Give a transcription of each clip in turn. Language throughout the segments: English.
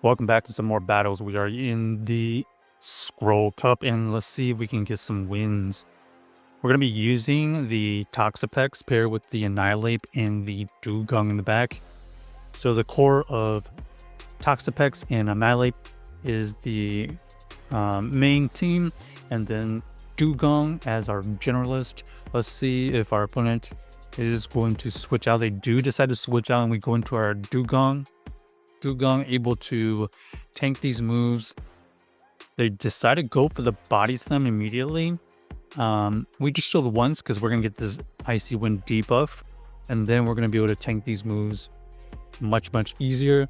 Welcome back to some more battles. We are in the Scroll Cup, and let's see if we can get some wins. We're going to be using the Toxapex paired with the Annihilape and the Dewgong in the back. So the core of Toxapex and Annihilape is the main team, and then Dewgong as our generalist. Let's see if our opponent is going to switch out. They do decide to switch out, and we go into our Dewgong. Dewgong able to tank these moves. They decide to go for the body slam immediately. We just shield once because we're going to get this Icy Wind debuff, and then we're going to be able to tank these moves much easier.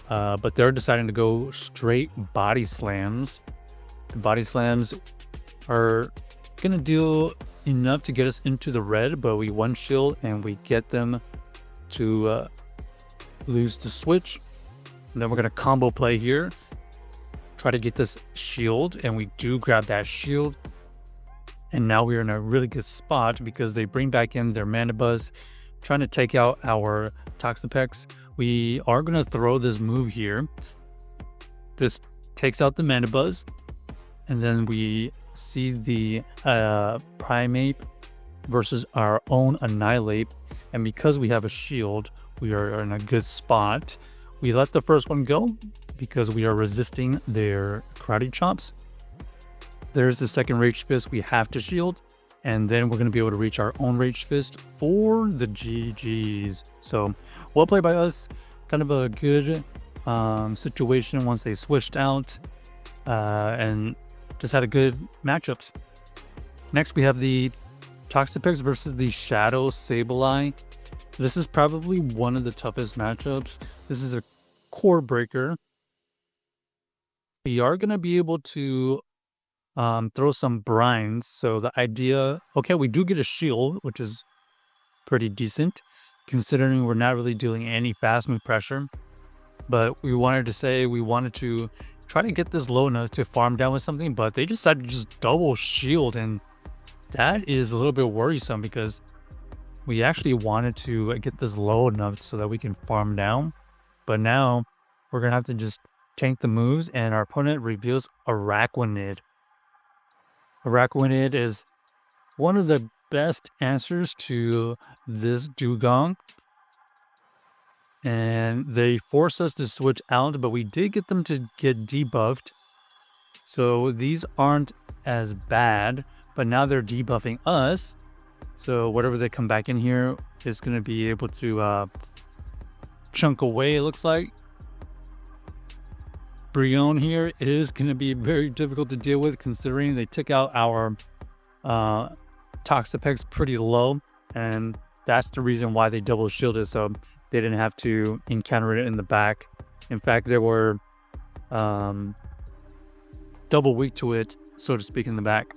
But they're deciding to go straight body slams. The body slams are going to deal enough to get us into the red, but we one shield and we get them to lose the switch. And then we're going to combo play here, try to get this shield, and we do grab that shield. And now we're in a really good spot because they bring back in their Mana Buzz, trying to take out our Toxapex. We are going to throw this move here. This takes out the Mana Buzz, and then we see the Primeape versus our own Annihilape. And because we have a shield, we are in a good spot. We let the first one go because we are resisting their Karate Chops. There's the second Rage Fist we have to shield, and then we're going to be able to reach our own Rage Fist for the GGs. So, well played by us. Kind of a good situation once they switched out and just had a good matchups. Next, we have the Toxapex versus the Shadow Sableye. This is probably one of the toughest matchups. This is a core breaker. We are going to be able to throw some brines. So the idea, okay, we do get a shield, which is pretty decent considering we're not really doing any fast move pressure. But we wanted to try to get this low enough to farm down with something, but they decided to just double shield, and that is a little bit worrisome because we actually wanted to get this low enough so that we can farm down. But now we're going to have to just tank the moves, and our opponent reveals Araquanid. Araquanid is one of the best answers to this Dewgong. And they force us to switch out, but we did get them to get debuffed. So these aren't as bad, but now they're debuffing us. So whatever they come back in here is going to be able to chunk away, it looks like. Brionne here is going to be very difficult to deal with considering they took out our Toxapex pretty low. And that's the reason why they double shielded, so they didn't have to encounter it in the back. In fact, they were double weak to it, so to speak, in the back.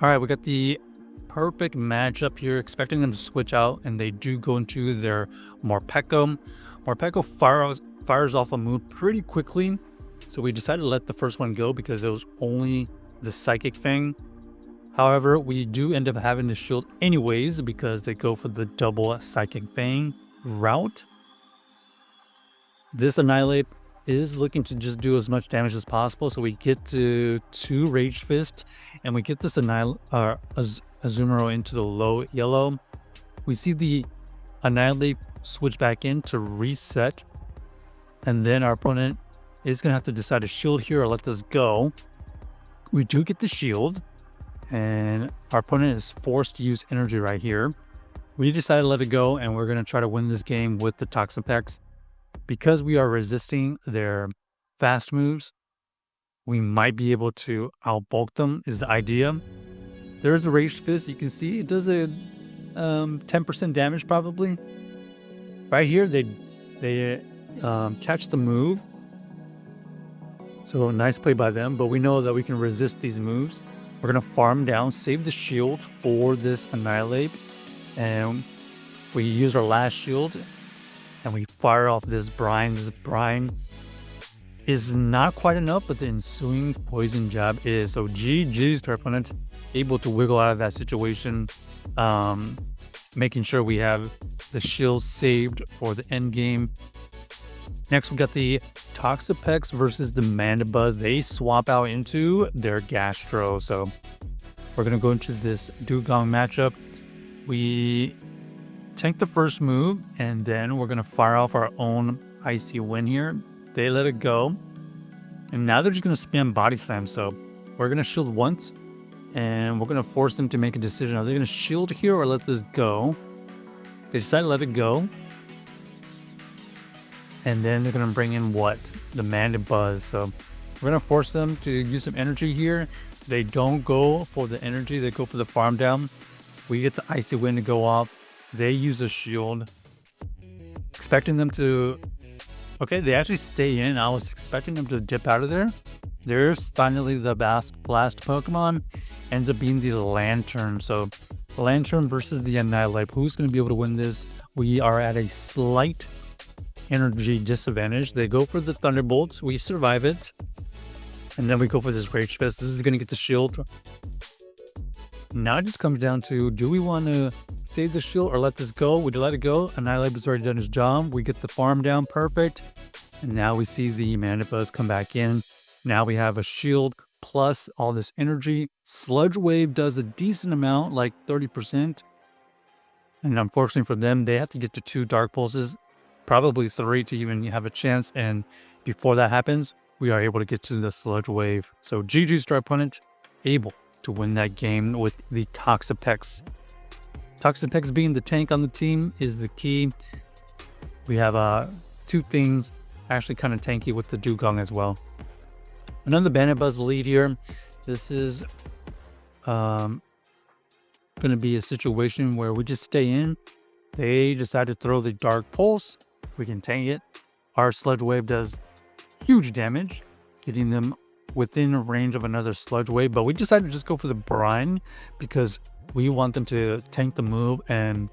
All right, we got the perfect matchup here, expecting them to switch out, and they do go into their Morpeko. Morpeko fires off a move pretty quickly, so we decided to let the first one go because it was only the Psychic Fang. However, we do end up having to shield anyways because they go for the double Psychic Fang route. This Annihilape is looking to just do as much damage as possible, so we get to 2 Rage Fist, and we get this Azumarill into the low yellow. We see the Annihilape switch back in to reset, and then our opponent is going to have to decide to shield here or let this go. We do get the shield, and our opponent is forced to use energy right here. We decided to let it go, and we're going to try to win this game with the Toxapex. Because we are resisting their fast moves, we might be able to outbulk them, is the idea. There is a Rage Fist. You can see it does a 10% damage probably. Right here, they catch the move. So nice play by them, but we know that we can resist these moves. We're going to farm down, save the shield for this Annihilape, and we use our last shield, and we fire off this brine. This brine is not quite enough, but the ensuing poison jab is. So GG's to our opponent, able to wiggle out of that situation, making sure we have the shield saved for the end game. Next, we got the Toxapex versus the Mandibuzz. They swap out into their Gastro. So we're going to go into this Dewgong matchup. We tank the first move, and then we're going to fire off our own Icy Wind here. They let it go. And now they're just going to spam Body Slam. So we're going to shield once, and we're going to force them to make a decision. Are they going to shield here or let this go? They decide to let it go. And then they're going to bring in what? The Mandibuzz. So we're going to force them to use some energy here. They don't go for the energy. They go for the farm down. We get the Icy Wind to go off. They use a shield. Expecting them to... Okay, they actually stay in. I was expecting them to dip out of there. There's finally the last Pokemon. Ends up being the Lantern. So Lantern versus the Annihilape. Who's going to be able to win this? We are at a slight energy disadvantage. They go for the Thunderbolts. We survive it. And then we go for this Rage Fist. This is going to get the shield. Now it just comes down to, do we want to save the shield or let this go? We let it go. Annihilape has already done his job. We get the farm down. Perfect. And now we see the Mandibuzz come back in. Now we have a shield plus all this energy. Sludge Wave does a decent amount, like 30%. And unfortunately for them, they have to get to 2 Dark Pulses, probably 3 to even have a chance. And before that happens, we are able to get to the Sludge Wave. So GG's to our opponent, able to win that game with the Toxapex. Toxapex being the tank on the team is the key. We have 2 things actually kind of tanky with the Dewgong as well. Another Mandibuzz lead here. This is going to be a situation where we just stay in. They decide to throw the Dark Pulse. We can tank it. Our Sludge Wave does huge damage, getting them within range of another Sludge Wave. But we decided to just go for the Brine because we want them to tank the move and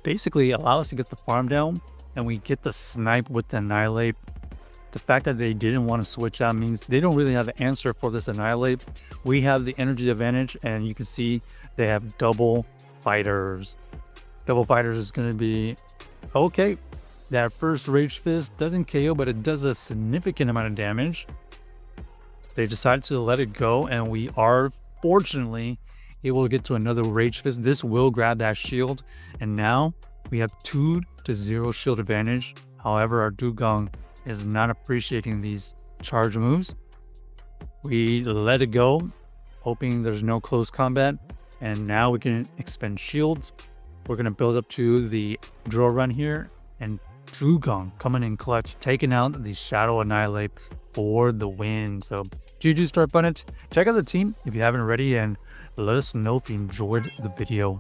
basically allow us to get the farm down. And we get the snipe with the Annihilape. The fact that they didn't want to switch out means they don't really have an answer for this Annihilape. We have the energy advantage, and you can see they have double fighters. Double fighters is going to be okay. That first Rage Fist doesn't KO, but it does a significant amount of damage. They decide to let it go, and we are fortunately able to get to another Rage Fist. This will grab that shield, and now we have 2-0 shield advantage. However, our Dewgong is not appreciating these charge moves. We let it go, hoping there's no close combat, and now we can expend shields. We're going to build up to the draw run here, and Dewgong coming in clutch, taking out the Shadow Annihilape for the win. So GG's to our opponent. Check out the team if you haven't already, and let us know if you enjoyed the video.